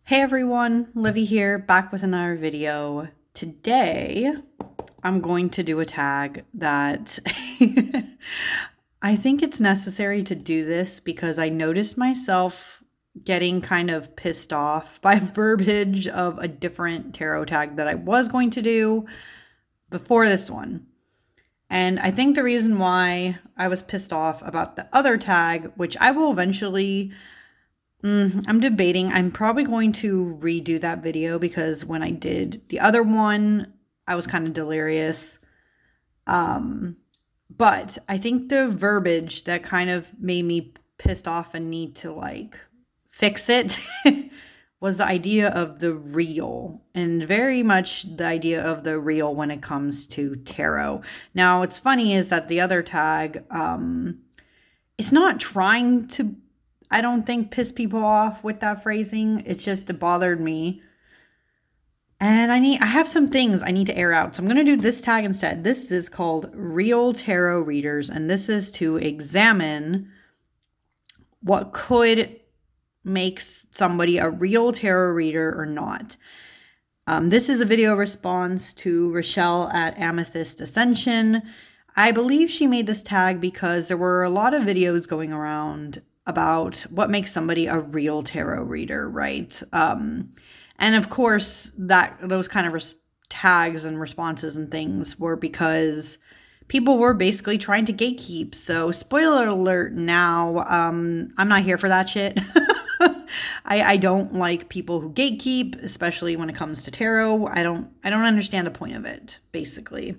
Hey everyone, Livy here, back with another video. Today, I'm going to do a tag that I think it's necessary to do this because I noticed myself getting kind of pissed off by verbiage of a different tarot tag that I was going to do before this one. And I think the reason why I was pissed off about the other tag, which I will eventually I'm debating. I'm probably going to redo that video because when I did the other one, I was kind of delirious. Um, but I think the verbiage that kind of made me pissed off and need to fix it was the idea of the real, and very much the idea of the real when it comes to tarot. Now, what's funny is that the other tag, it's not trying to, I don't think, piss people off with that phrasing. It's just, it bothered me. And I have some things I need to air out. So I'm going to do this tag instead. This is called Real Tarot Readers. And this is to examine what could make somebody a real tarot reader or not. This is a video response to Rachele at Amethyst Ascension. I believe she made this tag because there were a lot of videos going around about what makes somebody a real tarot reader, right? And of course, those kind of tags and responses and things were because people were basically trying to gatekeep. So spoiler alert now, I'm not here for that shit. I don't like people who gatekeep, especially when it comes to tarot. I don't understand the point of it, basically.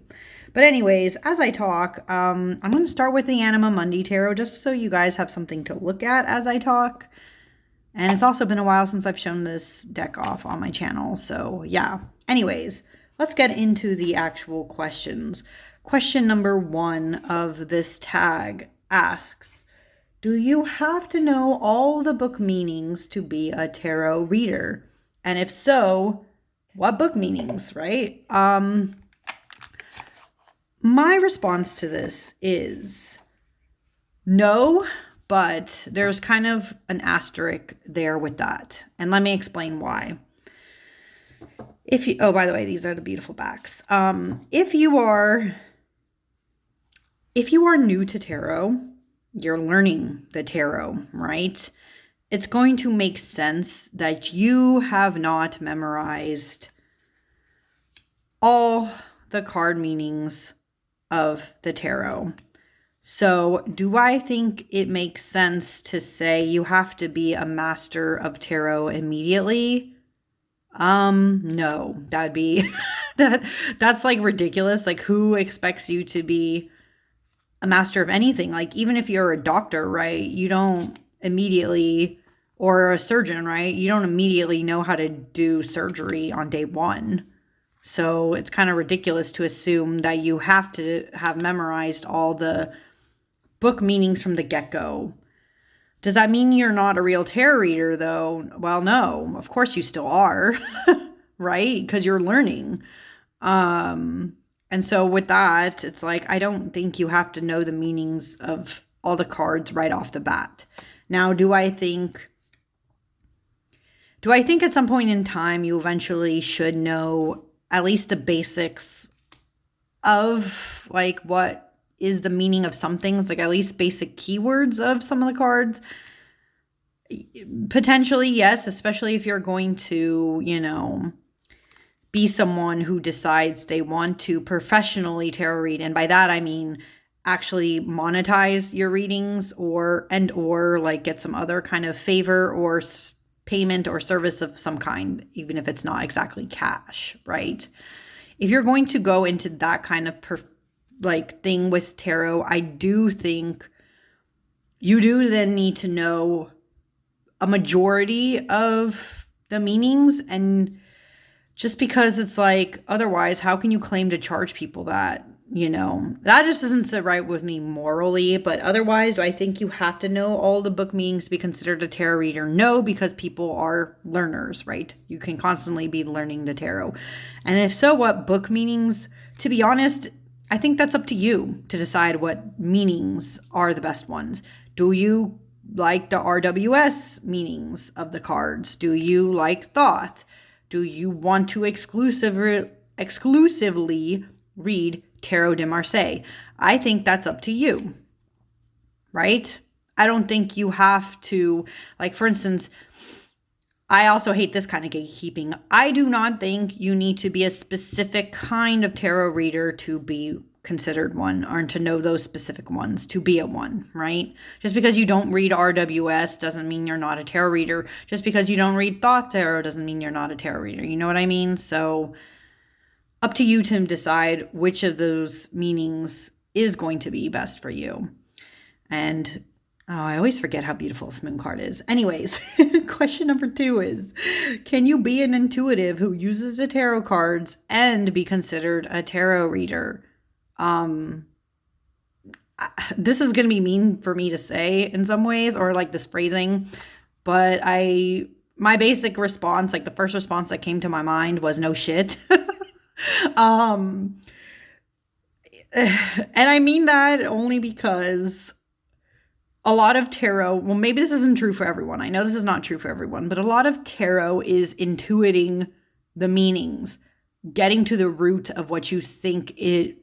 But anyways, as I talk, I'm going to start with the Anima Mundi Tarot, just so you guys have something to look at as I talk. And it's also been a while since I've shown this deck off on my channel, so yeah. Anyways, let's get into the actual questions. Question number 1 of this tag asks, do you have to know all the book meanings to be a tarot reader? And if so, what book meanings, right? My response to this is no, but there's kind of an asterisk there with that. And let me explain why. Oh, by the way, these are the beautiful backs. If you are new to tarot, you're learning the tarot, right? It's going to make sense that you have not memorized all the card meanings of the tarot. So do I think it makes sense to say you have to be a master of tarot immediately? No, that'd be, that's like ridiculous. Like, who expects you to be a master of anything? Like, even if you're a doctor, right? You don't immediately, or a surgeon, right? You don't immediately know how to do surgery on day 1. So it's kind of ridiculous to assume that you have to have memorized all the book meanings from the get-go. Does that mean you're not a real tarot reader, though? Well, no, of course you still are, right? Because you're learning. And so with that, it's like, I don't think you have to know the meanings of all the cards right off the bat. Now, do I think at some point in time you eventually should know at least the basics of like what is the meaning of some things, like at least basic keywords of some of the cards? Potentially, yes, especially if you're going to, be someone who decides they want to professionally tarot read. And by that, I mean actually monetize your readings or like get some other kind of favor or payment or service of some kind, even if it's not exactly cash, right? If you're going to go into that kind of thing with tarot, I do think you do then need to know a majority of the meanings. And just because it's like, otherwise, how can you claim to charge people that? That just doesn't sit right with me morally. But otherwise, do I think you have to know all the book meanings to be considered a tarot reader? No, because people are learners, right? You can constantly be learning the tarot. And if so, what book meanings? To be honest, I think that's up to you to decide what meanings are the best ones. Do you like the RWS meanings of the cards? Do you like Thoth? Do you want to exclusively read Tarot de Marseille? I think that's up to you, right? I don't think you have to, like, for instance, I also hate this kind of gatekeeping. I do not think you need to be a specific kind of tarot reader to be considered one, or to know those specific ones to be a one, right? Just because you don't read RWS doesn't mean you're not a tarot reader. Just because you don't read Thoth Tarot doesn't mean you're not a tarot reader. You know what I mean? So up to you to decide which of those meanings is going to be best for you. And I always forget how beautiful this moon card is. Anyways, question number 2 is, can you be an intuitive who uses the tarot cards and be considered a tarot reader? This is going to be mean for me to say in some ways, or like this phrasing, but my basic response, like the first response that came to my mind was no shit. And I mean that only because a lot of tarot, well, maybe this isn't true for everyone. I know this is not true for everyone, but a lot of tarot is intuiting the meanings, getting to the root of what you think it,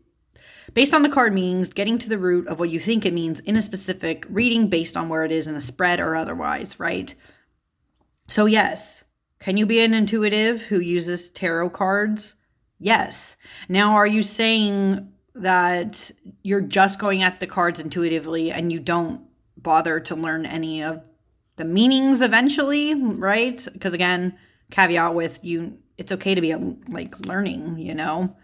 based on the card meanings, getting to the root of what you think it means in a specific reading based on where it is in a spread or otherwise, right? So yes, can you be an intuitive who uses tarot cards? Yes. Now, are you saying that you're just going at the cards intuitively and you don't bother to learn any of the meanings eventually, right? Because again, caveat with you, it's okay to be like learning, you know?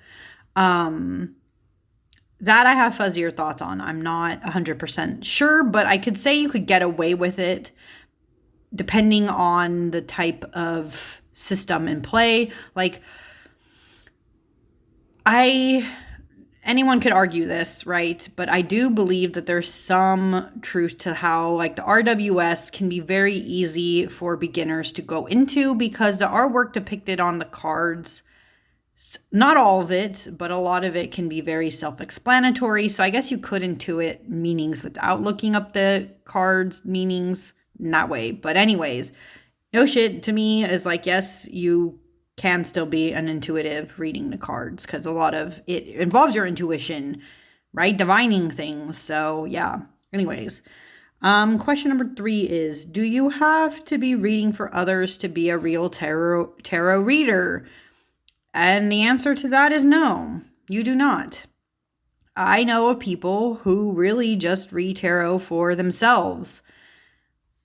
That I have fuzzier thoughts on. I'm not 100% sure, but I could say you could get away with it depending on the type of system in play. Like, anyone could argue this, right? But I do believe that there's some truth to how, like, the RWS can be very easy for beginners to go into because the artwork depicted on the cards, not all of it, but a lot of it can be very self-explanatory. So I guess you could intuit meanings without looking up the cards meanings in that way. But anyways, no shit to me is like, yes, you can still be an intuitive reading the cards because a lot of it involves your intuition, right? Divining things. So yeah. Anyways, question number 3 is, do you have to be reading for others to be a real tarot reader? And the answer to that is no, you do not. I know of people who really just read tarot for themselves.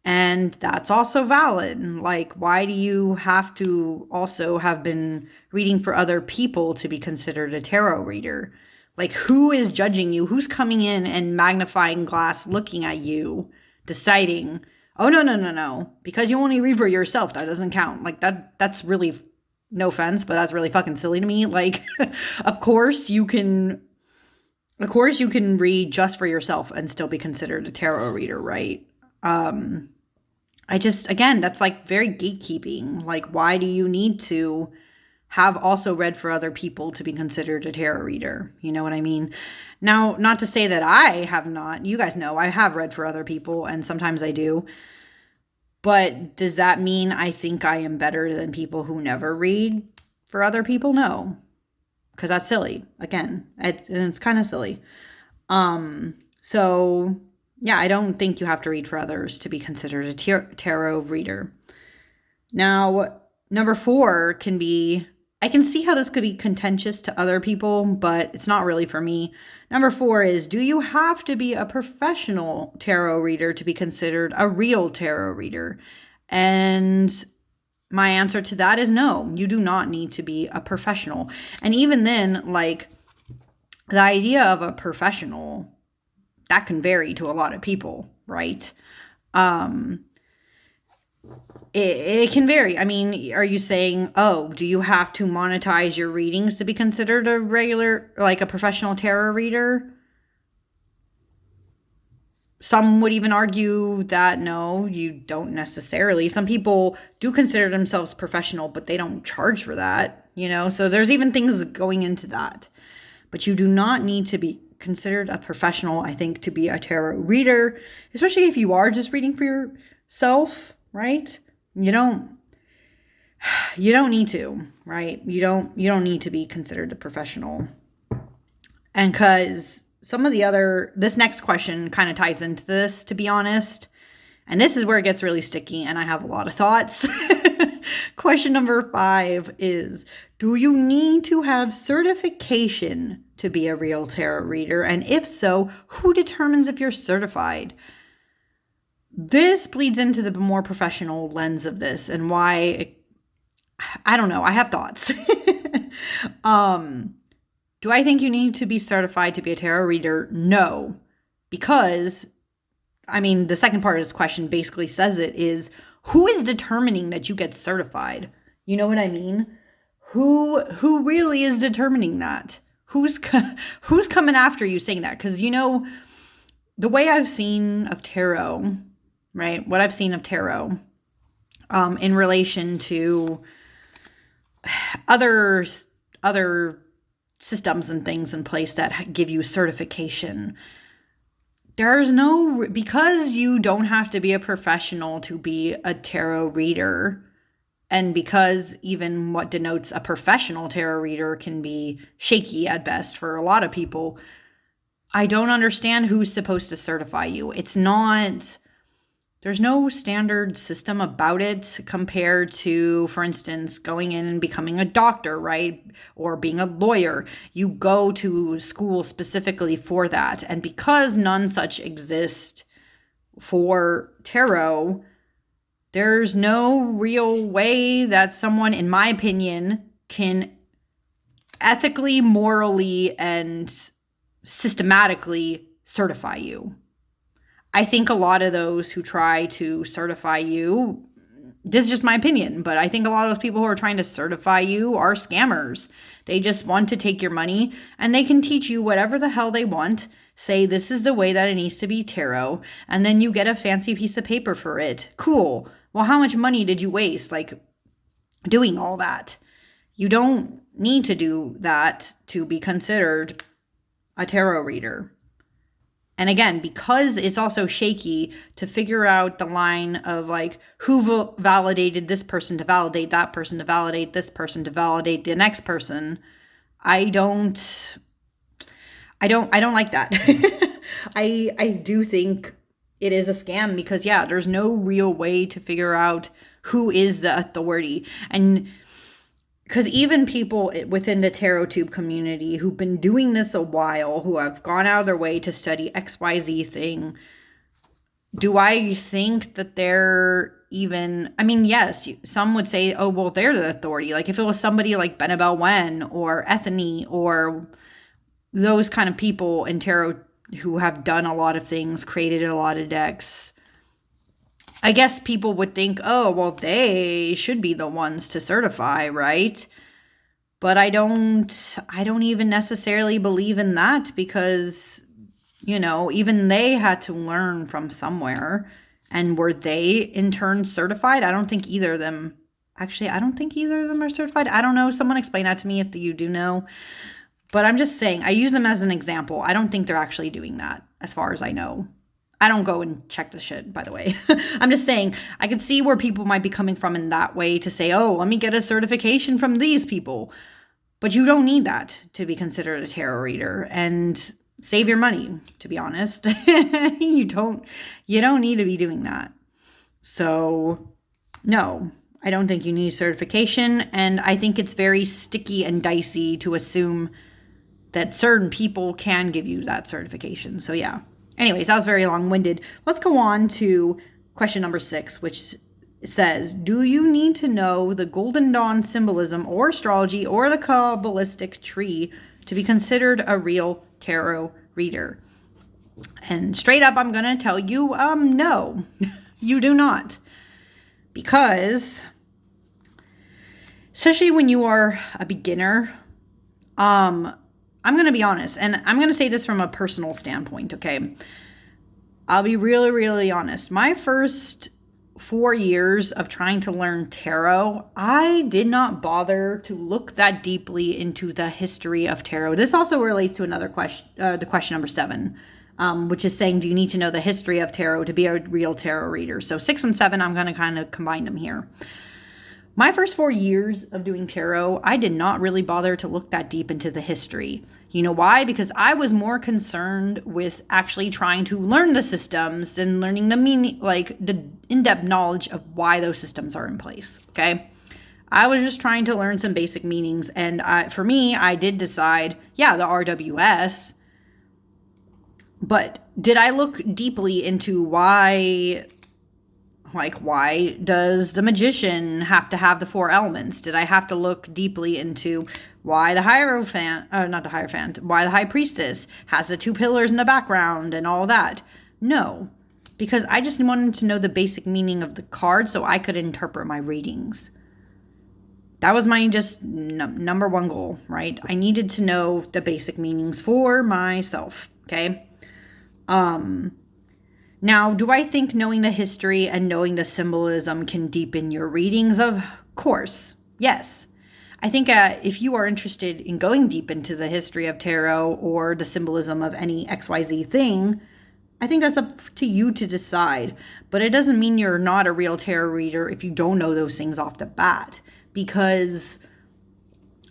And that's also valid. Like, why do you have to also have been reading for other people to be considered a tarot reader? Like, who is judging you? Who's coming in and magnifying glass looking at you, deciding, oh, no. Because you only read for yourself, that doesn't count. Like, that's really, no offense, but that's really fucking silly to me. Like, of course you can read just for yourself and still be considered a tarot reader, right? Again, that's like very gatekeeping. Like, why do you need to have also read for other people to be considered a tarot reader? You know what I mean? Now, not to say that I have not. You guys know I have read for other people, and sometimes I do. But does that mean I think I am better than people who never read for other people? No. Because that's silly. Again, it's kind of silly. So yeah, I don't think you have to read for others to be considered a tarot reader. Now, number 4 can be, I can see how this could be contentious to other people, but it's not really for me. Number 4 is, do you have to be a professional tarot reader to be considered a real tarot reader? And my answer to that is no, you do not need to be a professional. And even then, like, the idea of a professional, that can vary to a lot of people, right? It can vary. I mean, are you saying, oh, do you have to monetize your readings to be considered a regular, like a professional tarot reader? Some would even argue that no, you don't necessarily. Some people do consider themselves professional, but they don't charge for that, you know? So there's even things going into that. But you do not need to be considered a professional, I think, to be a tarot reader, especially if you are just reading for yourself, right? You don't need to, right? You don't need to be considered a professional. And because this next question kind of ties into this, to be honest. And this is where it gets really sticky, and I have a lot of thoughts. Question number 5 is, do you need to have certification to be a real tarot reader? And if so, who determines if you're certified? This bleeds into the more professional lens of this and why, I don't know, I have thoughts. Do I think you need to be certified to be a tarot reader? No, because the second part of this question basically says it is, who is determining that you get certified? You know what I mean? Who really is determining that? Who's coming after you saying that? Because, the way I've seen of tarot, right? What I've seen of tarot in relation to other systems and things in place that give you certification. Because you don't have to be a professional to be a tarot reader, and because even what denotes a professional tarot reader can be shaky at best for a lot of people, I don't understand who's supposed to certify you. There's no standard system about it compared to, for instance, going in and becoming a doctor, right? Or being a lawyer. You go to school specifically for that. And because none such exist for tarot, there's no real way that someone, in my opinion, can ethically, morally, and systematically certify you. I think a lot of those who try to certify you, this is just my opinion, but I think a lot of those people who are trying to certify you are scammers. They just want to take your money, and they can teach you whatever the hell they want, say this is the way that it needs to be tarot, and then you get a fancy piece of paper for it. Cool. Well, how much money did you waste, doing all that? You don't need to do that to be considered a tarot reader. And again, because it's also shaky to figure out the line of who validated this person to validate that person to validate this person to validate the next person, I don't like that. I do think it is a scam because there's no real way to figure out who is the authority. And because even people within the tarot tube community who've been doing this a while, who have gone out of their way to study XYZ thing, do I think that they're even, yes, some would say, oh, well, they're the authority. If it was somebody like Benabel Wen or Ethany or those kind of people in tarot who have done a lot of things, created a lot of decks, I guess people would think, oh, well, they should be the ones to certify, right? But I don't even necessarily believe in that because, even they had to learn from somewhere. And were they in turn certified? I don't think either of them are certified. I don't know. Someone explain that to me if you do know. But I'm just saying, I use them as an example. I don't think they're actually doing that as far as I know. I don't go and check the shit, by the way. I'm just saying, I can see where people might be coming from in that way to say, oh, let me get a certification from these people. But you don't need that to be considered a tarot reader. And save your money, to be honest. You don't need to be doing that. So, no, I don't think you need certification. And I think it's very sticky and dicey to assume that certain people can give you that certification. So, yeah. Anyways, that was very long-winded. Let's go on to question number 6, which says, do you need to know the Golden Dawn symbolism or astrology or the Kabalistic Tree to be considered a real tarot reader? And straight up, I'm going to tell you, no, you do not. Because, especially when you are a beginner, I'm going to be honest, and I'm going to say this from a personal standpoint, okay? I'll be really, really honest. My first 4 years of trying to learn tarot, I did not bother to look that deeply into the history of tarot. This also relates to another question, the question number 7, which is saying, do you need to know the history of tarot to be a real tarot reader? So 6 and 7, I'm going to kind of combine them here. My first 4 years of doing tarot, I did not really bother to look that deep into the history. You know why? Because I was more concerned with actually trying to learn the systems than learning the meaning, like the in-depth knowledge of why those systems are in place. Okay. I was just trying to learn some basic meanings. And for me, I did decide, yeah, the RWS. But did I look deeply into why does the magician have to have the 4 elements? Did I have to look deeply into why the Hierophant, why the High Priestess has the 2 pillars in the background and all that? No, because I just wanted to know the basic meaning of the card so I could interpret my readings. That was my just number one goal, right? I needed to know the basic meanings for myself, okay? Now, do I think knowing the history and knowing the symbolism can deepen your readings? Of course, yes. I think if you are interested in going deep into the history of tarot or the symbolism of any XYZ thing, I think that's up to you to decide. But it doesn't mean you're not a real tarot reader if you don't know those things off the bat. Because,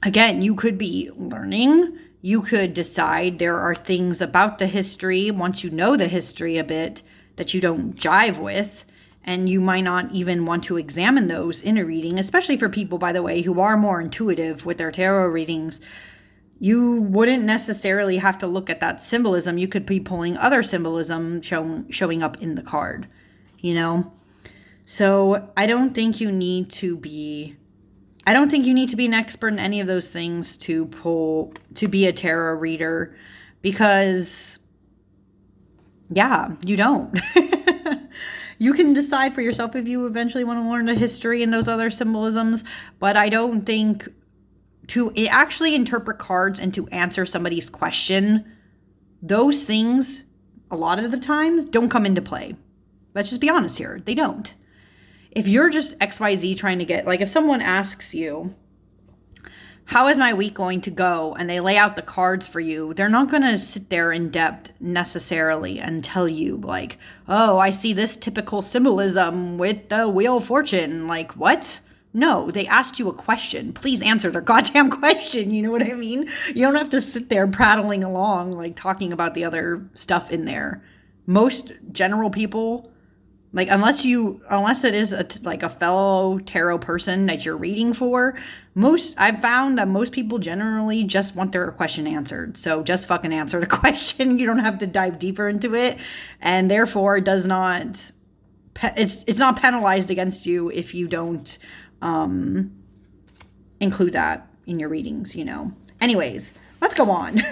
again, you could be learning. You could decide there are things about the history, once you know the history a bit, that you don't jive with, and you might not even want to examine those in a reading, especially for people, by the way, who are more intuitive with their tarot readings. You wouldn't necessarily have to look at that symbolism. You could be pulling other symbolism showing up in the card, you know? So I don't think you need to be an expert in any of those things to be a tarot reader, because yeah, you don't. You can decide for yourself if you eventually want to learn the history and those other symbolisms, but I don't think to actually interpret cards and to answer somebody's question, those things, a lot of the times, don't come into play. Let's just be honest here. They don't. If you're just XYZ trying to get, like if someone asks you, how is my week going to go? And they lay out the cards for you. They're not going to sit there in depth necessarily and tell you like, oh, I see this typical symbolism with the Wheel of Fortune. Like, what? No, they asked you a question. Please answer their goddamn question. You know what I mean? You don't have to sit there prattling along, like talking about the other stuff in there. Most general people, like unless it is like a fellow tarot person that you're reading for, I've found that most people generally just want their question answered. So just fucking answer the question. You don't have to dive deeper into it, and therefore it's not penalized against you if you don't include that in your readings, you know. Anyways, let's go on.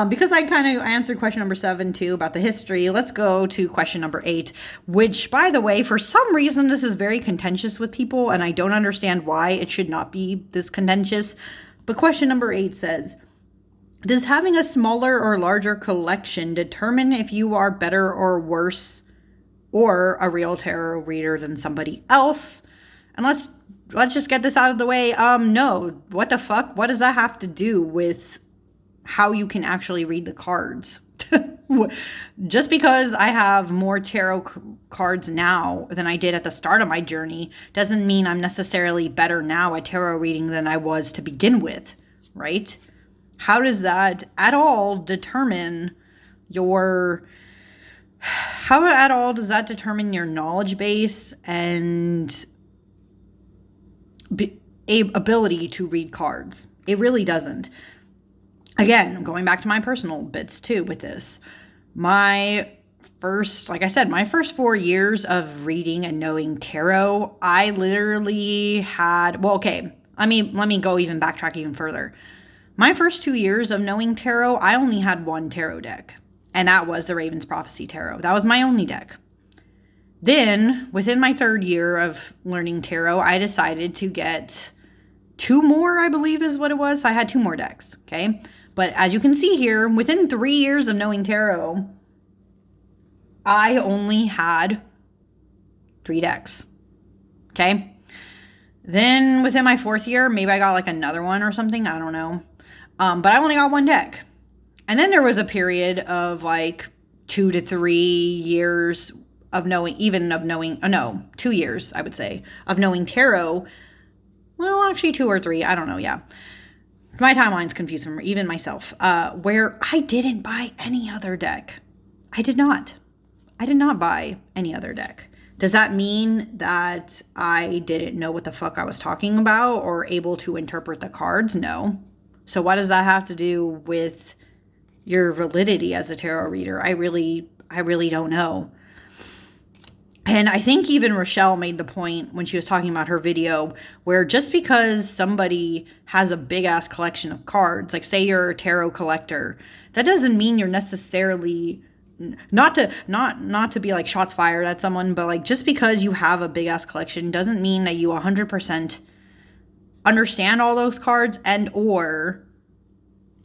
Because I kind of answered question number 7 too about the history. Let's go to question number 8, which, by the way, for some reason, this is very contentious with people, and I don't understand why it should not be this contentious. But question number 8 says, does having a smaller or larger collection determine if you are better or worse or a real tarot reader than somebody else? And let's just get this out of the way. No, what the fuck? What does that have to do with how you can actually read the cards? Just because I have more tarot cards now than I did at the start of my journey doesn't mean I'm necessarily better now at tarot reading than I was to begin with, right? How does that at all determine your knowledge base and ability to read cards? It really doesn't. Again, going back to my personal bits too with this. My first 4 years of reading and knowing tarot, I literally had, let me go backtrack even further. My first 2 years of knowing tarot, I only had one tarot deck, and that was the Raven's Prophecy Tarot. That was my only deck. Then, within my 3rd year of learning tarot, I decided to get 2 more, I believe is what it was. So I had 2 more decks, okay? But as you can see here, within 3 years of knowing tarot, I only had 3 decks. Okay. Then within my 4th year, maybe I got like another one or something. I don't know. But I only got 1 deck. And then there was a period of like 2 to 3 years of knowing, 2 years, I would say, of knowing tarot. Well, actually 2 or 3. I don't know. Yeah. My timeline's confused from even myself, where I didn't buy any other deck. I did not buy any other deck. Does that mean that I didn't know what the fuck I was talking about or able to interpret the cards? No. So what does that have to do with your validity as a tarot reader? I really don't know. And I think even Rachele made the point when she was talking about her video where just because somebody has a big ass collection of cards, like say you're a tarot collector, that doesn't mean you're necessarily not to be like shots fired at someone, but like just because you have a big ass collection doesn't mean that you 100% understand all those cards and or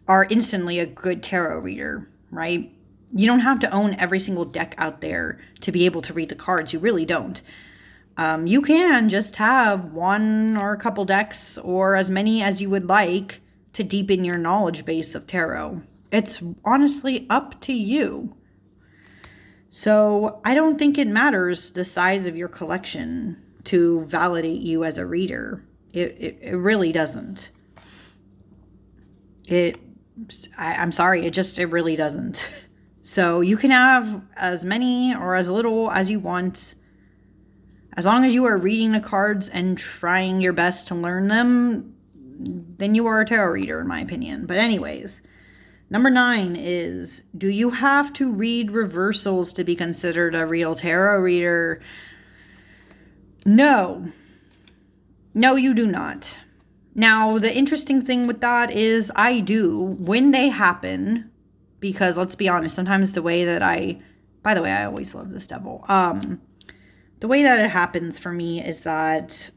are instantly a good tarot reader, right? You don't have to own every single deck out there to be able to read the cards. You really don't. You can just have 1 or a couple decks or as many as you would like to deepen your knowledge base of tarot. It's honestly up to you. So I don't think it matters the size of your collection to validate you as a reader. It really doesn't. I'm sorry, it really doesn't. So you can have as many or as little as you want. As long as you are reading the cards and trying your best to learn them, then you are a tarot reader, in my opinion. But anyways, number 9 is, do you have to read reversals to be considered a real tarot reader? No. No, you do not. Now, the interesting thing with that is I do when they happen, because let's be honest, sometimes the way that by the way, I always love this devil. The way that it happens for me is that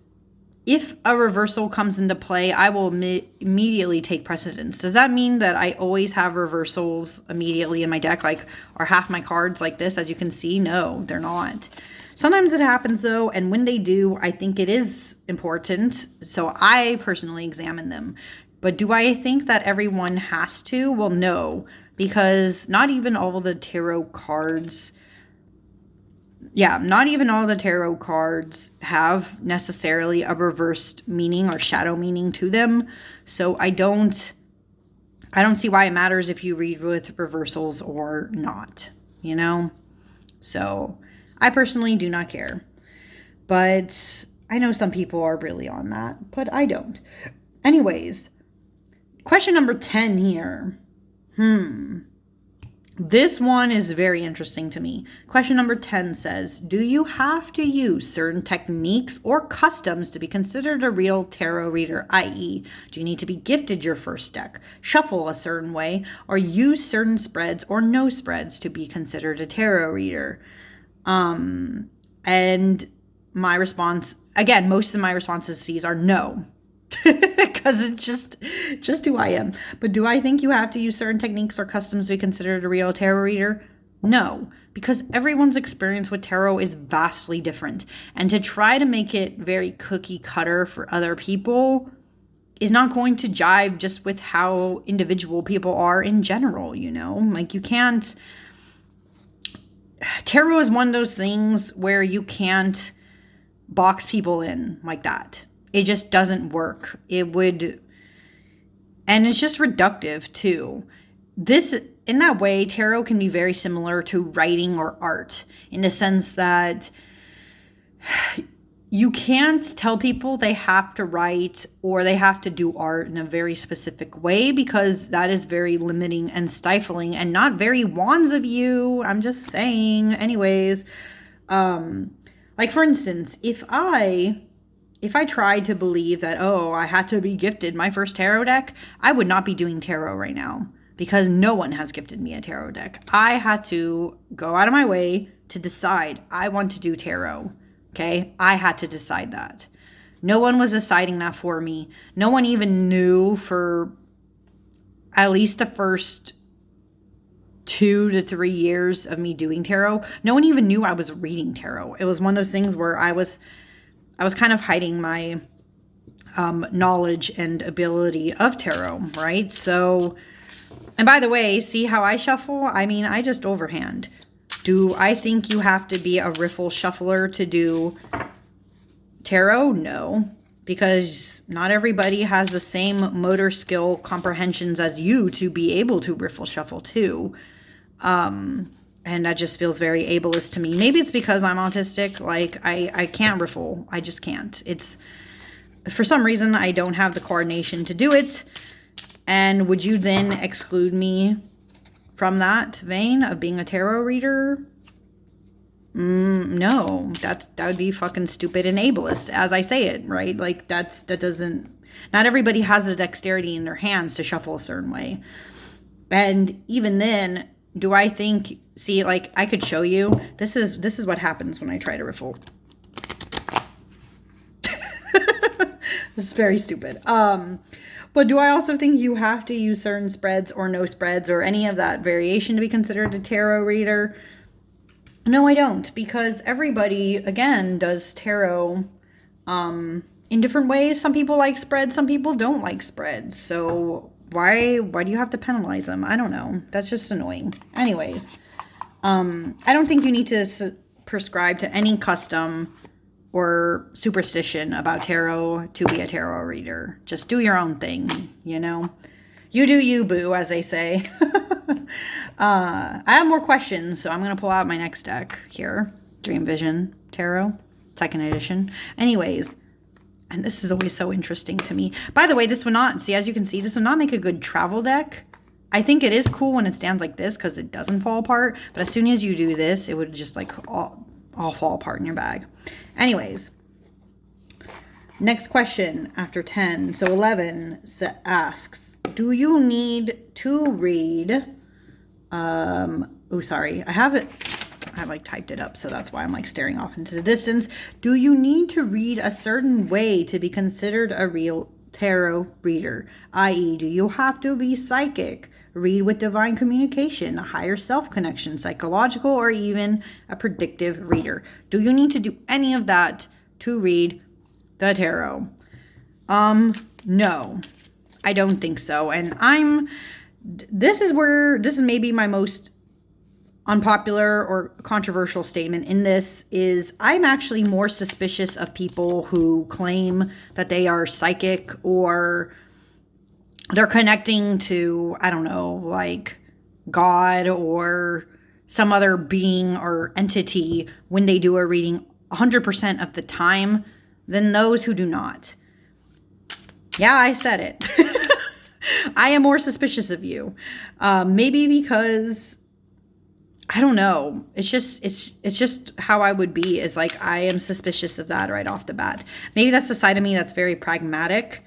if a reversal comes into play, I will immediately take precedence. Does that mean that I always have reversals immediately in my deck, like, are half my cards like this, as you can see? No, they're not. Sometimes it happens though, and when they do, I think it is important. So I personally examine them. But do I think that everyone has to? Well, no, because not even all of the tarot cards, not even all the tarot cards have necessarily a reversed meaning or shadow meaning to them. So I don't see why it matters if you read with reversals or not, you know? So I personally do not care. But I know some people are really on that, but I don't. Anyways, question number 10 here. This one is very interesting to me. Question number 10 says, do you have to use certain techniques or customs to be considered a real tarot reader? I.e., do you need to be gifted your first deck, shuffle a certain way, or use certain spreads or no spreads to be considered a tarot reader? And my response, again, most of my responses to these are no. Because it's just who I am. But do I think you have to use certain techniques or customs to be considered a real tarot reader? No, because everyone's experience with tarot is vastly different. And to try to make it very cookie cutter for other people is not going to jive just with how individual people are in general, you know? Like, you can't... Tarot is one of those things where you can't box people in like that. It just doesn't work. And it's just reductive too. In that way, tarot can be very similar to writing or art in the sense that you can't tell people they have to write or they have to do art in a very specific way, because that is very limiting and stifling and not very wands of you. I'm just saying. Anyways, like for instance, if I tried to believe that, I had to be gifted my first tarot deck, I would not be doing tarot right now, because no one has gifted me a tarot deck. I had to go out of my way to decide I want to do tarot. Okay? I had to decide that. No one was deciding that for me. No one even knew for at least the first 2 to 3 years of me doing tarot, no one even knew I was reading tarot. It was one of those things where I was kind of hiding my knowledge and ability of tarot, right? So, and by the way, see how I shuffle? I mean, I just overhand. Do I think you have to be a riffle shuffler to do tarot? No, because not everybody has the same motor skill comprehensions as you to be able to riffle shuffle too. And that just feels very ableist to me. Maybe it's because I'm autistic. Like, I can't riffle. I just can't. It's, for some reason, I don't have the coordination to do it. And would you then exclude me from that vein of being a tarot reader? No, that would be fucking stupid and ableist, as I say it, right? Like, that doesn't, not everybody has the dexterity in their hands to shuffle a certain way. And even then, do I think, see, like, I could show you, this is what happens when I try to riffle. This is very stupid. But do I also think you have to use certain spreads or no spreads or any of that variation to be considered a tarot reader? No, I don't, because everybody, again, does tarot in different ways. Some people like spreads, some people don't like spreads. So why do you have to penalize them? I don't know. That's just annoying. Anyways, I don't think you need to prescribe to any custom or superstition about tarot to be a tarot reader. Just do your own thing, you know? You do you, boo, as they say. I have more questions, so I'm going to pull out my next deck here. Dream Vision Tarot, 2nd edition. Anyways, and this is always so interesting to me. By the way, this would not, see, as you can see, this would not make a good travel deck. I think it is cool when it stands like this because it doesn't fall apart. But as soon as you do this, it would just like all fall apart in your bag. Anyways, next question after 10. So 11 asks, do you need to read, oh, sorry, I like typed it up, so that's why I'm like staring off into the distance. Do you need to read a certain way to be considered a real tarot reader? I.e., do you have to be psychic, read with divine communication, a higher self connection, psychological, or even a predictive reader? Do you need to do any of that to read the tarot? No, I don't think so. And this is maybe my most unpopular or controversial statement in this is I'm actually more suspicious of people who claim that they are psychic or they're connecting to, I don't know, like God or some other being or entity when they do a reading 100% of the time than those who do not. Yeah, I said it. I am more suspicious of you. Maybe because, I don't know. It's just how I would be, is like, I am suspicious of that right off the bat. Maybe that's the side of me that's very pragmatic.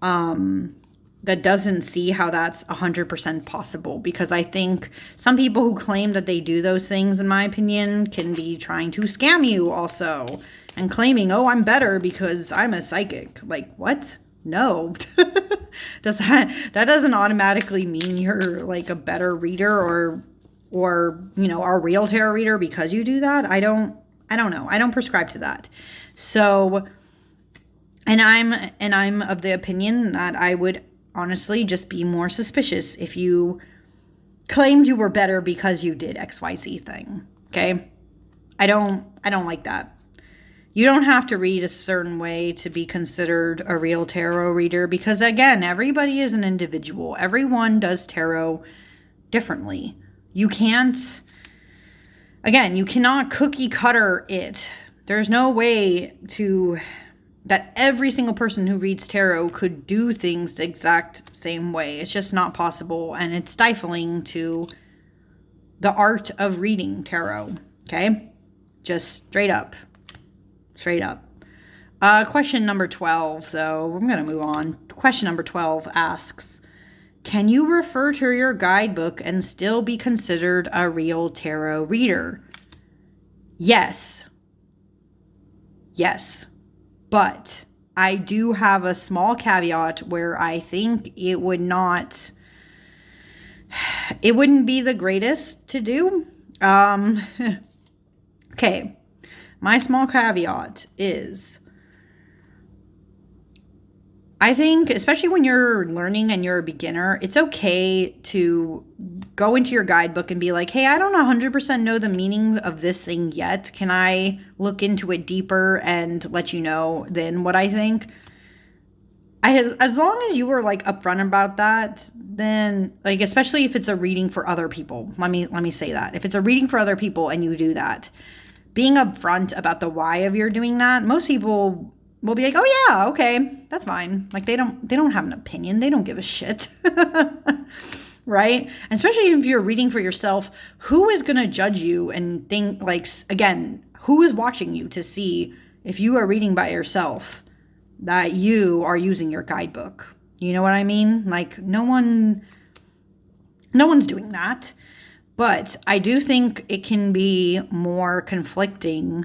That doesn't see how that's 100% possible, because I think some people who claim that they do those things, in my opinion, can be trying to scam you also and claiming, oh, I'm better because I'm a psychic. Like, what? No. that doesn't automatically mean you're like a better reader or you know, a real tarot reader because you do that. I don't know. I don't prescribe to that. So, and I'm of the opinion that I would honestly just be more suspicious if you claimed you were better because you did XYZ thing. Okay? I don't like that. You don't have to read a certain way to be considered a real tarot reader, because again, everybody is an individual. Everyone does tarot differently. You can't, again, you cannot cookie cutter it. There's no way that every single person who reads tarot could do things the exact same way. It's just not possible, and it's stifling to the art of reading tarot, okay? Just straight up. Straight up. Question number 12, though. I'm going to move on. Question number 12 asks, can you refer to your guidebook and still be considered a real tarot reader? Yes. Yes. But I do have a small caveat where I think it would not it wouldn't be the greatest to do. Okay. My small caveat is, I think, especially when you're learning and you're a beginner, it's okay to go into your guidebook and be like, hey, I don't 100% know the meaning of this thing yet. Can I look into it deeper and let you know then what I think? As long as you were like upfront about that, then like, especially if it's a reading for other people, let me say that. If it's a reading for other people and you do that, being upfront about the why of your doing that, most people will be like, oh yeah, okay, that's fine. Like they don't have an opinion. They don't give a shit. Right? And especially if you're reading for yourself, who is going to judge you and think, like, again, who is watching you to see if you are reading by yourself that you are using your guidebook? You know what I mean? Like no one's doing that. But I do think it can be more conflicting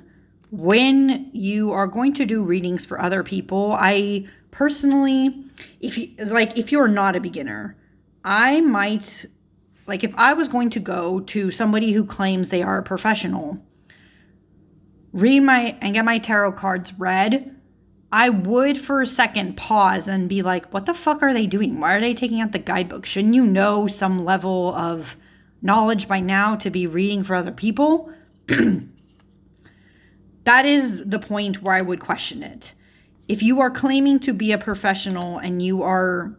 when you are going to do readings for other people. I personally, if you're not a beginner, I might, like, if I was going to go to somebody who claims they are a professional, and get my tarot cards read, I would for a second pause and be like, what the fuck are they doing? Why are they taking out the guidebook? Shouldn't you know some level of knowledge by now to be reading for other people? That is the point where I would question it. If you are claiming to be a professional and you are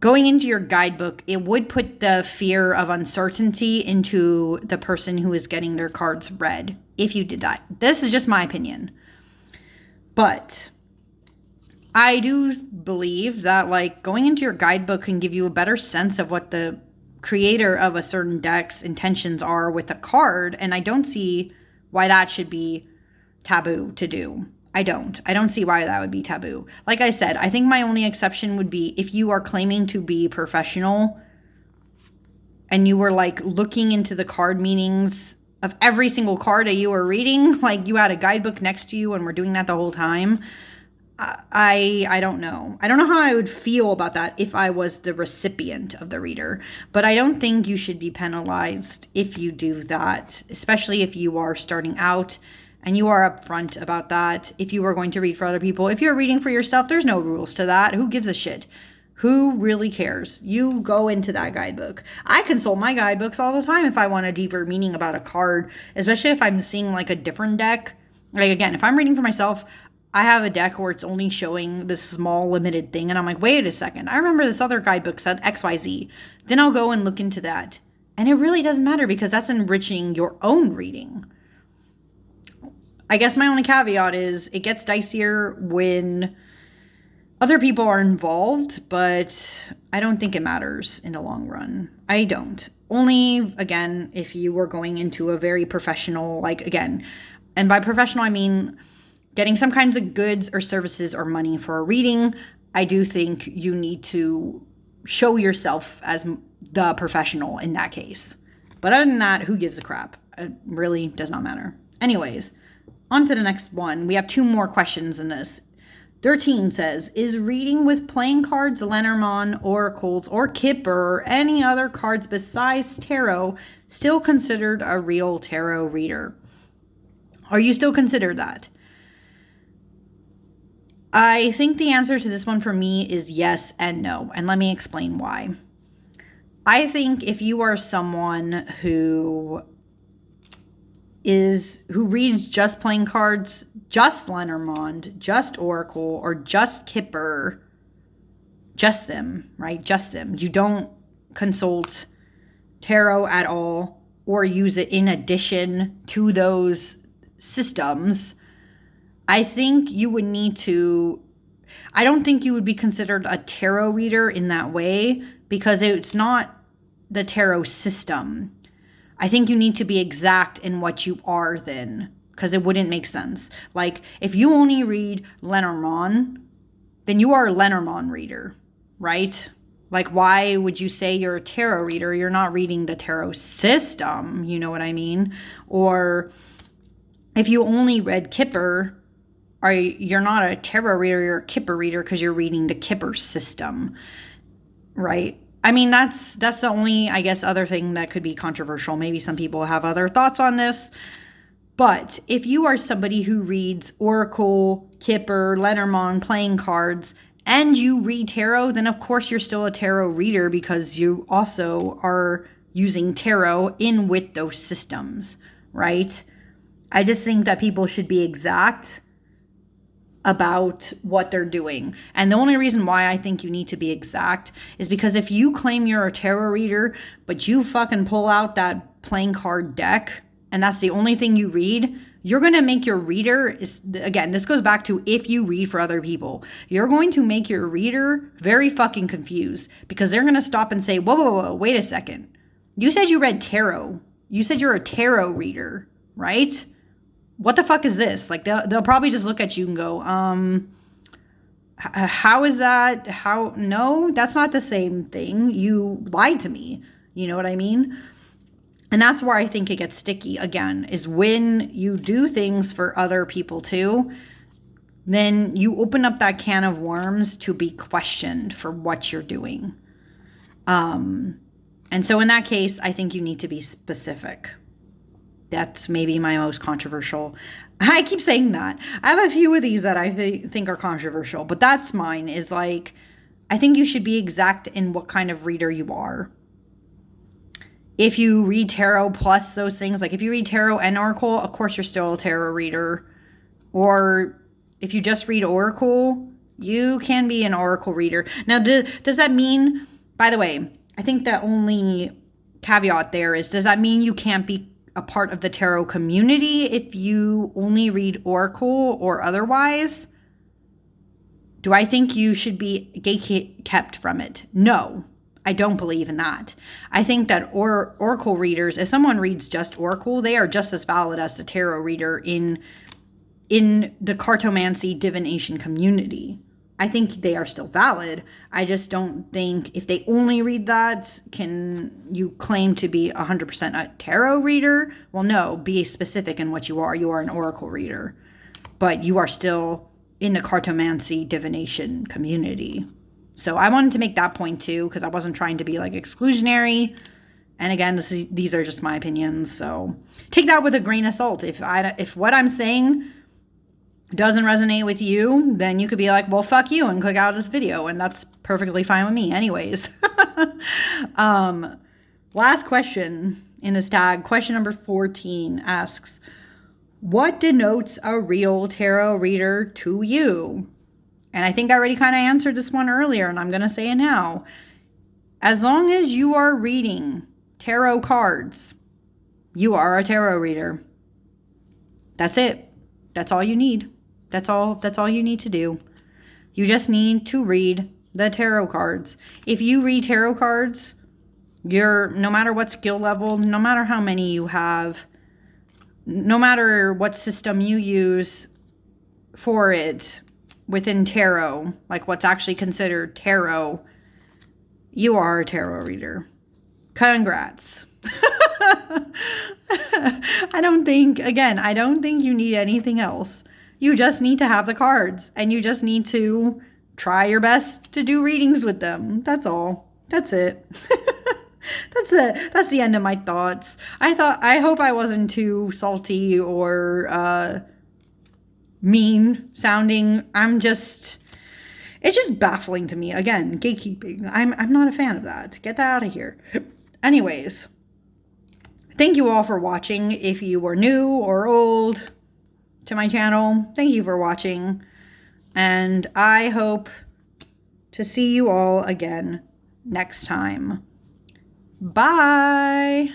going into your guidebook, it would put the fear of uncertainty into the person who is getting their cards read if you did that. This is just my opinion. But I do believe that, like, going into your guidebook can give you a better sense of what the creator of a certain deck's intentions are with a card, and I don't see why that should be taboo to do. I don't see why that would be taboo. Like I said, I think my only exception would be if you are claiming to be professional and you were like looking into the card meanings of every single card that you were reading, like you had a guidebook next to you and were doing that the whole time. I don't know. I don't know how I would feel about that if I was the recipient of the reader, but I don't think you should be penalized if you do that, especially if you are starting out and you are upfront about that. If you are going to read for other people, if you're reading for yourself, there's no rules to that. Who gives a shit? Who really cares? You go into that guidebook. I consult my guidebooks all the time if I want a deeper meaning about a card, especially if I'm seeing like a different deck. Like, again, if I'm reading for myself, I have a deck where it's only showing this small limited thing, and I'm like, wait a second, I remember this other guidebook said XYZ. Then I'll go and look into that. And it really doesn't matter because that's enriching your own reading. I guess my only caveat is it gets dicier when other people are involved, but I don't think it matters in the long run. I don't. Only, again, if you were going into a very professional, like, again, and by professional, I mean getting some kinds of goods or services or money for a reading. I do think you need to show yourself as the professional in that case. But other than that, who gives a crap? It really does not matter. Anyways, on to the next one. We have 2 more questions in this. 13 says, is reading with playing cards, Lenormand, oracles, or Kipper, or any other cards besides tarot still considered a real tarot reader? Are you still considered that? I think the answer to this one for me is yes and no, and let me explain why. I think if you are someone who reads just playing cards, just Lenormand, just Oracle, or just Kipper, just them, right? Just them. You don't consult tarot at all or use it in addition to those systems. I think you would need to, I don't think you would be considered a tarot reader in that way because it's not the tarot system. I think you need to be exact in what you are then, because it wouldn't make sense. Like, if you only read Lenormand, then you are a Lenormand reader, right? Like, why would you say you're a tarot reader? You're not reading the tarot system, you know what I mean? Or if you only read Kipper, you're not a tarot reader, you're a Kipper reader because you're reading the Kipper system, right? I mean, that's the only, I guess, other thing that could be controversial. Maybe some people have other thoughts on this. But if you are somebody who reads Oracle, Kipper, Lenormand, playing cards, and you read tarot, then of course you're still a tarot reader because you also are using tarot in with those systems, right? I just think that people should be exact about what they're doing. And the only reason why I think you need to be exact is because if you claim you're a tarot reader, but you fucking pull out that playing card deck and that's the only thing you read, you're going to make your reader, again, this goes back to if you read for other people, you're going to make your reader very fucking confused because they're going to stop and say, whoa, whoa, whoa, wait a second. You said you read tarot. You said you're a tarot reader, right? What the fuck is this? Like, they'll probably just look at you and go, how is that? No, that's not the same thing. You lied to me. You know what I mean? And that's where I think it gets sticky again, is when you do things for other people too, then you open up that can of worms to be questioned for what you're doing. And so in that case, I think you need to be specific. That's maybe my most controversial. I keep saying that. I have a few of these that I think are controversial, but that's mine, is like, I think you should be exact in what kind of reader you are. If you read tarot plus those things, like if you read tarot and oracle, of course you're still a tarot reader. Or if you just read oracle, you can be an oracle reader. Now, does that mean, by the way, I think the only caveat there is, does that mean you can't be a part of the tarot community if you only read oracle or otherwise? Do I think you should be gatekept from it? No, I don't believe in that. I think that oracle readers, if someone reads just oracle, they are just as valid as the tarot reader in the cartomancy divination community. I think they are still valid. I just don't think if they only read that, can you claim to be 100% a tarot reader? Well, no, be specific in what you are. You are an oracle reader, but you are still in the cartomancy divination community. So I wanted to make that point too, because I wasn't trying to be like exclusionary. And again, these are just my opinions. So take that with a grain of salt. If what I'm saying doesn't resonate with you, then you could be like, well, fuck you, and click out of this video, and that's perfectly fine with me anyways. Last question in this tag, question number 14 asks, what denotes a real tarot reader to you? And I think I already kind of answered this one earlier, and I'm going to say it now. As long as you are reading tarot cards, you are a tarot reader. That's it. That's all you need. That's all you need to do. You just need to read the tarot cards. If you read tarot cards, no matter what skill level, no matter how many you have, no matter what system you use for it within tarot, like what's actually considered tarot, you are a tarot reader. Congrats. I don't think you need anything else. You just need to have the cards, and you just need to try your best to do readings with them. That's all. That's it. That's the end of my thoughts. I hope I wasn't too salty or mean sounding. It's just baffling to me. Again, gatekeeping. I'm not a fan of that. Get that out of here. Anyways, thank you all for watching. If you were new or old to my channel, thank you for watching. And I hope to see you all again next time. Bye.